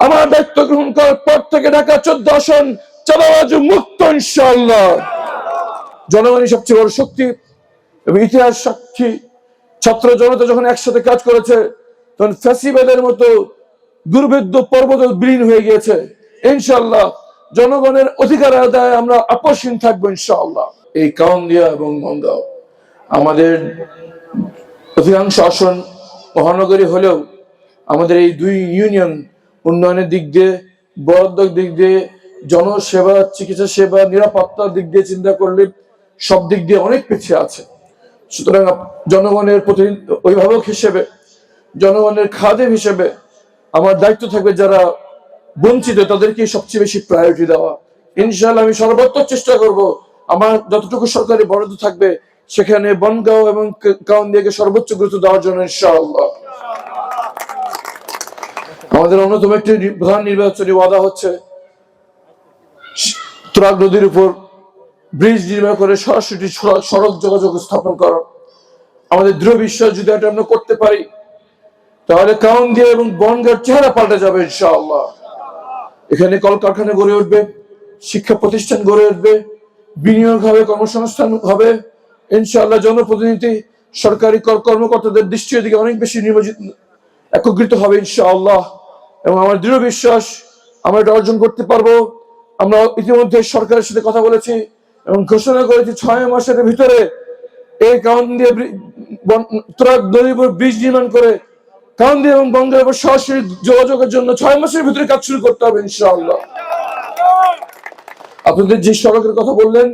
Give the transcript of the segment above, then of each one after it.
আমার দায়িত্ব গ্রহণ করার পর থেকে ঢাকা 14 আসন চাঁদাবাজ মুক্ত ইনশাআল্লাহ। জনগণই সবচেয়ে বড় শক্তি এবং ইতিহাস সাক্ষী। ছাত্র জনতা যখন একসাথে কাজ করেছে তখন ফ্যাসিবাদের মতো দুর্ভেদ্য পর্বত বিলীন হয়ে গিয়েছে। ইনশাআল্লাহ জনগণের অধিকার আদায় আমরা আপোষহীন থাকবো ইনশাআল্লাহ। এই কাউন্দিয়া এবং বনগাঁও আমাদের অধিকাংশ আসন মহানগরী হলেও আমাদের এই দুই ইউনিয়ন উন্নয়নের দিক দিয়ে, বরাদ্দের দিক দিয়ে, জনসেবা, চিকিৎসা সেবা, নিরাপত্তার দিক দিয়ে চিন্তা করলে সব দিক দিয়ে অনেক পিছিয়ে আছে। সুতরাং জনগণের অভিভাবক হিসেবে, জনগণের খাদেম হিসেবে আমার দায়িত্ব থাকবে যারা বঞ্চিত তাদেরকে সবচেয়ে বেশি প্রায়োরিটি দেওয়া। ইনশাআল্লাহ আমি সর্বোত্তম চেষ্টা করব আমার যতটুকু সরকারি বরাদ্দ থাকবে সেখানে বনগাঁও এবং কাউন্দিয়াকে সর্বোচ্চ গুরুত্ব দেওয়ার জন্য ইনশাআল্লাহ। আমাদের অন্যতম একটি প্রধান নির্বাচনী ওয়াদা হচ্ছে তুরাগ নদীর উপর ব্রিজ নির্মাণ করে সরাসরি সড়ক যোগাযোগ স্থাপন করা। আমাদের দৃঢ় বিশ্বাস যদি এটা আমরা করতে পারি তাহলে কাউন্দিয়া এবং বনগাঁর চেহারা পাল্টে যাবে ইনশাআল্লাহ। এখানে কলকারখানা গড়ে উঠবে, শিক্ষা প্রতিষ্ঠান গড়ে উঠবে, বিনিয়োগ হবে, কর্মসংস্থান হবে ইনশাআল্লাহ। জনপ্রতিনিধি, সরকারি কর্মকর্তাদের দৃষ্টির দিকে অনেক বেশি একত্রিত হবে ইনশাআল্লাহ। এবং আমার দৃঢ় বিশ্বাস আমরা এটা অর্জন করতে পারবো। আমরা ইতিমধ্যে সরকারের সাথে কথা বলেছি এবং ঘোষণা করেছি 6 মাসের ভিতরে এই কাউন্দিয়া তুরাগ নদীর উপর ব্রিজ নির্মাণ করে কাউন্দিয়া এবং বনগাঁর উপর সরাসরি যোগাযোগের জন্য 6 মাসের ভিতরে কাজ শুরু করতে হবে ইনশাআল্লাহ। আপনাদের যে সড়কের কথা বললেন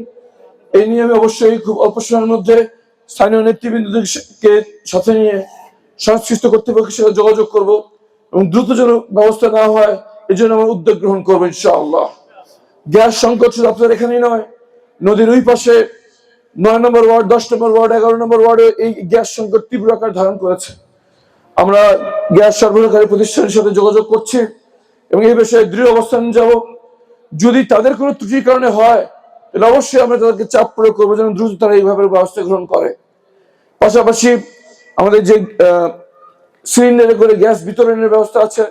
এই নিয়ে আমি অবশ্যই খুব অল্প সময়ের মধ্যে স্থানীয় নেতৃবৃন্দকে সাথে নিয়ে সংশ্লিষ্ট কর্তৃপক্ষের সাথে যোগাযোগ করব এবং দ্রুত যেন ব্যবস্থা না হয় এই জন্য আমরা উদ্যোগ গ্রহণ করবো ইনশাআল্লাহ। গ্যাস সংকট শুধু আপনাদের এখানেই নয়, নদীর ওই পাশে 9 নম্বর ওয়ার্ড, 10 নম্বর ওয়ার্ড, 11 নম্বর ওয়ার্ডে এই গ্যাস সংকট তীব্র আকার ধারণ করেছে। আমরা গ্যাস সরবরাহকারী প্রতিষ্ঠানের সাথে যোগাযোগ করছি এবং এই বিষয়ে দৃঢ় অবস্থান যাব। যদি তাদের কোনো ত্রুটির কারণে হয় তাহলে অবশ্যই আমরা তাদেরকে চাপ প্রয়োগ করবো যেন দ্রুত তারা এইভাবে ব্যবস্থা গ্রহণ করে। পাশাপাশি আমাদের যে সিলিন্ডারে করে গ্যাস বিতরণের ব্যবস্থা আছে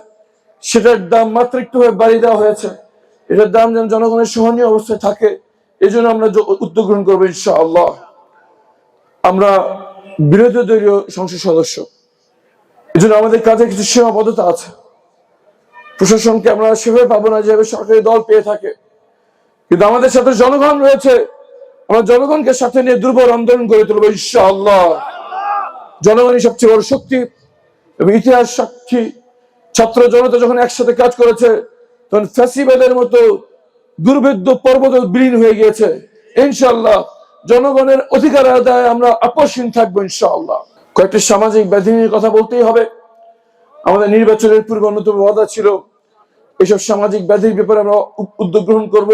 সেটার দাম মাত্রাতিরিক্তভাবে বাড়িয়ে দেওয়া হয়েছে। এটার দাম যেন জনগণের সহনীয় অবস্থায় থাকে এই জন্য আমরা উদ্যোগ গ্রহণ করবো ইনশাআল্লাহ। আমরা বিরোধী দলীয় সংসদ সদস্য, এই জন্য আমাদের কাজে কিছু সীমাবদ্ধতা আছে। প্রশাসনকে আমরা সেভাবে পাবো না যেভাবে সরকারি দল পেয়ে থাকে, কিন্তু আমাদের সাথে জনগণ রয়েছে। আমরা জনগণকে সাথে নিয়ে দুর্বল আন্দোলন গড়ে তুলবো ইনশাআল্লাহ। জনগণই সবচেয়ে বড় শক্তি এবং ইতিহাস সাক্ষী। ছাত্র জনতা যখন একসাথে কাজ করেছে তখন ফ্যাসিবাদের মতো দুর্ভেদ্য পর্বত বিলীন হয়ে গিয়েছে। ইনশাআল্লাহ জনগণের অধিকার আদায় আমরা আপোষহীন থাকবো ইনশাআল্লাহ। কয়েকটি সামাজিক ব্যাধি নিয়ে কথা বলতেই হবে। আমাদের নির্বাচনের পূর্বে অন্যতম ওয়াদা ছিল এইসব সামাজিক ব্যাধির ব্যাপারে আমরা উদ্যোগ গ্রহণ করব।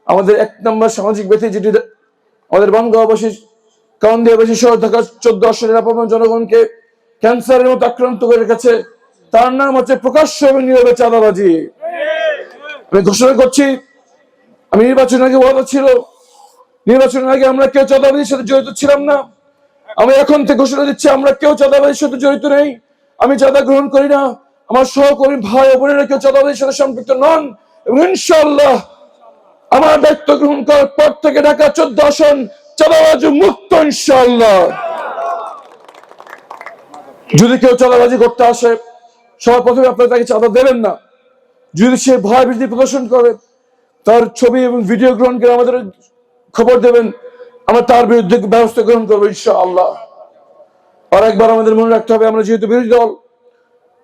আমাদের 1 নম্বর সামাজিক ব্যাধি যেটি আমাদের বনগাঁওবাসী, কাউন্দিয়াবাসী সহ ঢাকা 14 আসনের আপামর জনগণকে ক্যান্সারের মতো আক্রান্ত করে রেখেছে, তার নাম হচ্ছে প্রকাশ্য এবং নীরবে চাঁদাবাজি। আমি ঘোষণা করছি, আমি নির্বাচনের আগে ওয়াদা ছিল, নির্বাচনের আগে আমরা কেউ চাঁদাবাজির সাথে জড়িত ছিলাম না। আমি এখন থেকে ঘোষণা দিচ্ছি আমরা কেউ চাঁদাবাজির সাথে জড়িত নেই। আমি চাঁদা গ্রহণ করি না, আমার সহকর্মী ভাই ও বোনেরা কেউ চাঁদাবাজির সাথে সম্পৃক্ত নন। এবং ইনশাআল্লাহ আমার দায়িত্ব গ্রহণ করার পর থেকে ঢাকা 14 আসন চাঁদাবাজি মুক্ত ইনশাআল্লাহ। যদি কেউ চাঁদাবাজি করতে আসে সবার প্রথমে আপনারা তাকে চাঁদা দেবেন না। যদি সে ভয় ভীতি প্রদর্শন করে তার ছবি এবং ভিডিও গ্রহণ করে আমাদের খবর দেবেন, আমরা তার বিরুদ্ধে ব্যবস্থা গ্রহণ করবো ইনশাআল্লাহ। আর একবার আমাদের মনে রাখতে হবে আমরা যেহেতু বিরোধী দল,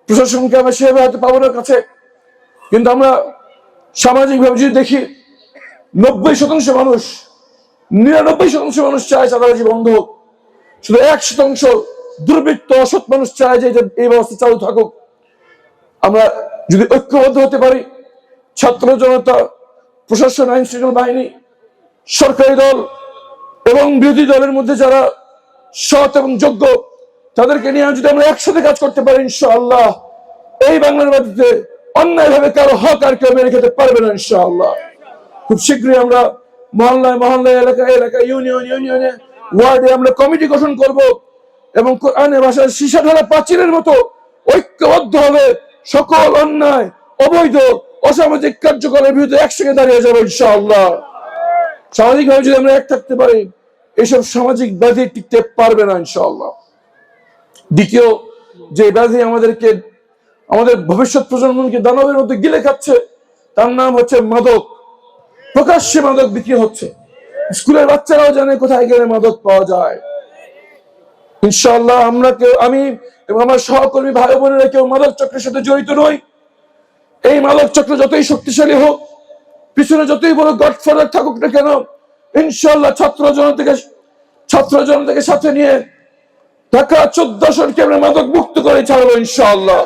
প্রশাসনকে আমরা সেভাবে হাতে পাবো না কাছে, কিন্তু আমরা সামাজিকভাবে যদি দেখি 90% মানুষ, 99% মানুষ চায় চাঁদাবাজি বন্ধ হোক। শুধু 1% দুর্বৃত্ত অসৎ মানুষ চায় যে এই ব্যবস্থা চালু থাকুক। আমরা যদি ঐক্যবদ্ধ হতে পারি, ছাত্র জনতা, প্রশাসন, আইন শৃঙ্খলা বাহিনী, সরকারি দল এবং বিরোধী দলের মধ্যে যারা সৎ এবং যোগ্য তাদেরকে নিয়ে যদি আমরা একসাথে কাজ করতে পারি ইনশাআল্লাহ এই বাংলার মাটিতে অন্যায়ভাবে কারো হক আর কেউ মেরে খেতে পারবে না ইনশাআল্লাহ। খুব শীঘ্রই আমরা মহল্লায় মহল্লায়, এলাকায় এলাকায়, ইউনিয়নে ওয়ার্ডে আমরা কমিটি গঠন করব এবং কোরআনের ভাষায় সীসা ঢালা প্রাচীরের মতো ঐক্যবদ্ধ হবে সকল অন্যায় অবৈধ অসামাজিক কার্যকলাপের বিরুদ্ধে একসঙ্গে দাঁড়িয়ে যাবো ইনশাআল্লাহ। সামাজিকভাবে যদি আমরা এক থাকতে পারি, এইসব সামাজিক ব্যাধি টিকতে পারবে না ইনশাআল্লাহ। দ্বিতীয় যে ব্যাধি আমাদেরকে, আমাদের ভবিষ্যৎ প্রজন্মকে দানবের মধ্যে গিলে খাচ্ছে, তার নাম হচ্ছে মাদক। প্রকাশ্যে মাদক বিক্রি হচ্ছে, স্কুলের বাচ্চারাও জানে কোথায় গেলে মাদক পাওয়া যায়। ইনশাআল্লাহ আমি এবং আমার সহকর্মী ভাই বোনেরা কেউ মাদক চক্রের সাথে জড়িত নই। এই মাদক চক্র যতই শক্তিশালী হোক, পিছনে যতই বড় গডফাদার থাকুক না কেন, ইনশাআল্লাহ ছাত্র জনতাকে সাথে নিয়ে ঢাকা 14 আসনকে আমরা মাদক মুক্ত করে ছাড়বো ইনশাআল্লাহ।